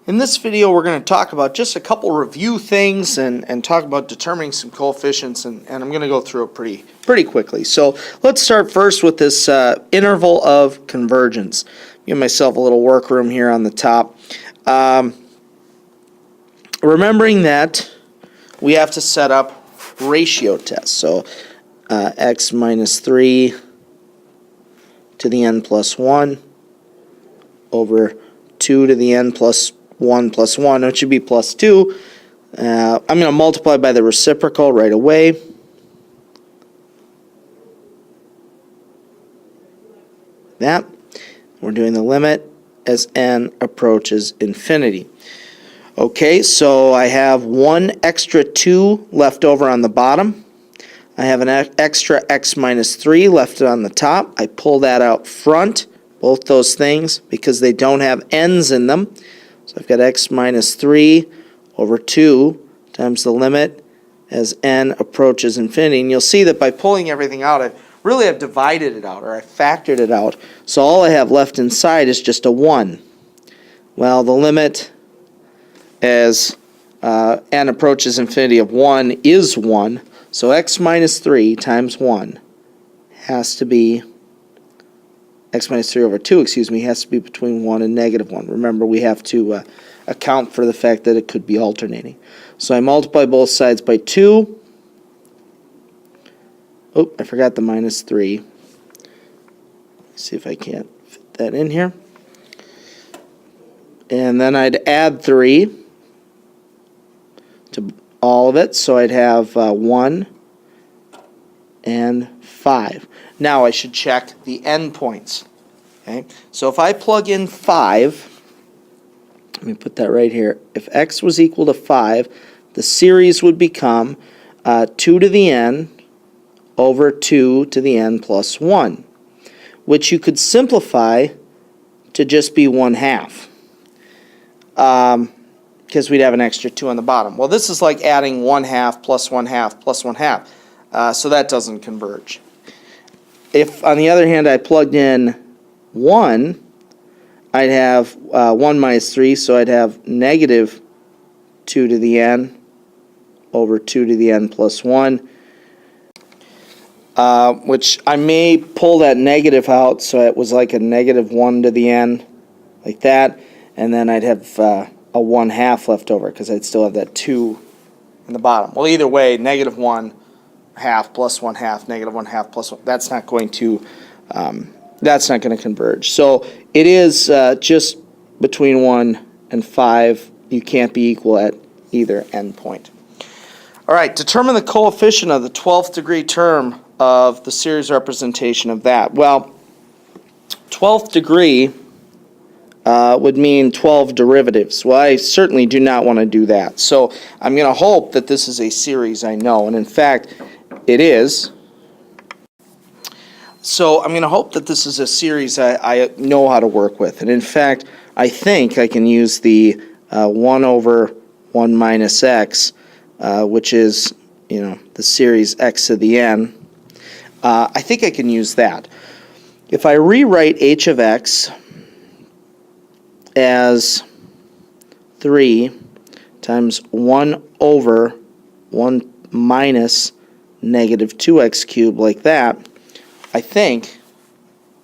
In this video, we're going to talk about just a couple review things and talk about determining some coefficients, and I'm going to go through it pretty quickly. So let's start first with this interval of convergence. Give myself a little workroom here on the top. Remembering that we have to set up ratio tests. So x minus 3 to the n plus 1 over 2 to the n plus 1 plus 1, it should be plus 2. I'm going to multiply by the reciprocal right away. That. We're doing the limit as n approaches infinity. Okay, so I have one extra 2 left over on the bottom. I have an extra x minus 3 left on the top. I pull that out front, both those things, because they don't have n's in them. So I've got x minus 3 over 2 times the limit as n approaches infinity. And you'll see that by pulling everything out, I really have divided it out, or I factored it out. So all I have left inside is just a 1. Well, the limit as n approaches infinity of 1 is 1. So x minus 3 times 1 has to be, x minus 3 over 2, has to be between 1 and negative 1. Remember, we have to account for the fact that it could be alternating. So I multiply both sides by 2. Oh, I forgot the minus 3. Let's see if I can't fit that in here. And then I'd add 3 to all of it, so I'd have 1 and 5. Now I should check the endpoints. Okay, so if I plug in 5, let me put that right here. If x was equal to 5, the series would become 2 to the n over 2 to the n plus 1, which you could simplify to just be 1/2. Because we'd have an extra 2 on the bottom. Well, this is like adding 1/2 plus 1/2 plus 1/2. So that doesn't converge. If, on the other hand, I plugged in 1, I'd have 1 minus 3, so I'd have negative 2 to the n over 2 to the n plus 1, which I may pull that negative out, so it was like a negative 1 to the n, like that, and then I'd have a 1/2 left over, because I'd still have that 2 in the bottom. Well, either way, negative 1/2 plus 1/2, negative 1/2 plus 1, that's not going to converge. So it is just between 1 and 5. You can't be equal at either endpoint. All right, determine the coefficient of the 12th degree term of the series representation of that. Well, 12th degree would mean 12 derivatives. Well, I certainly do not want to do that. So I'm going to hope that this is a series I know, and in fact, it is. So I'm going to hope that this is a series I know how to work with. And in fact, I think I can use the 1 over 1 minus x, which is, the series x to the n. I think I can use that. If I rewrite h of x as 3 times 1 over 1 minus negative 2x cubed, like that, I think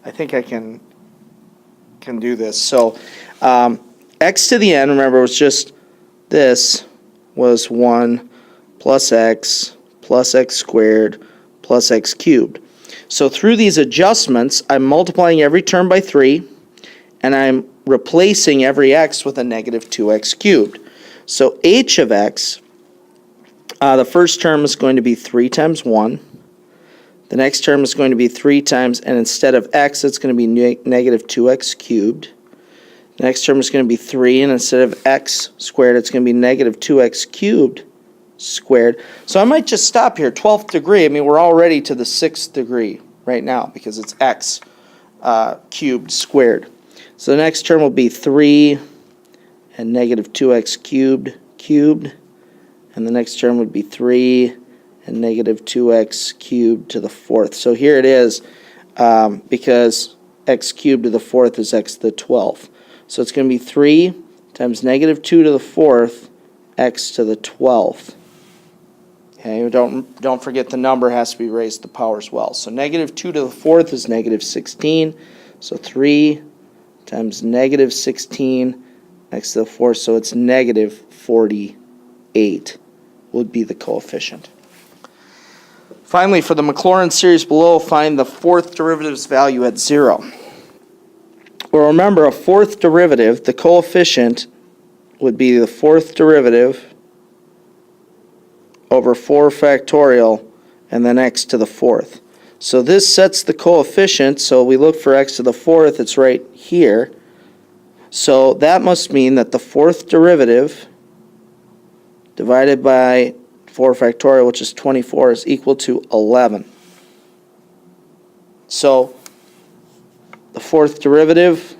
I can do this. So x to the n, remember, was just this, was 1 plus x squared plus x cubed. So through these adjustments, I'm multiplying every term by 3, and I'm replacing every x with a negative 2x cubed. So h of x, the first term is going to be 3 times 1. The next term is going to be 3 times, and instead of x, it's going to be negative 2x cubed. The next term is going to be 3, and instead of x squared, it's going to be negative 2x cubed squared. So I might just stop here. 12th degree, we're already to the 6th degree right now, because it's x cubed squared. So the next term will be 3 and negative 2x cubed, and the next term would be 3 and negative 2x cubed to the 4th. So here it is, because x cubed to the 4th is x to the 12th. So it's going to be 3 times negative 2 to the 4th x to the 12th. Okay, don't forget the number has to be raised to the power as well. So negative 2 to the 4th is negative 16. So 3 times negative 16 x to the 4th, so it's negative 48 would be the coefficient. Finally, for the Maclaurin series below, find the fourth derivative's value at 0. Well, remember, a fourth derivative, the coefficient would be the fourth derivative over 4 factorial and then x to the 4th. So this sets the coefficient, so we look for x to the 4th, it's right here. So that must mean that the fourth derivative divided by 4 factorial, which is 24, is equal to 11. So the fourth derivative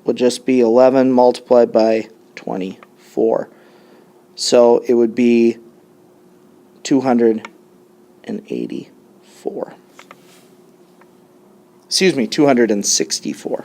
would just be 11 multiplied by 24. So it would be 284. Excuse me, 264.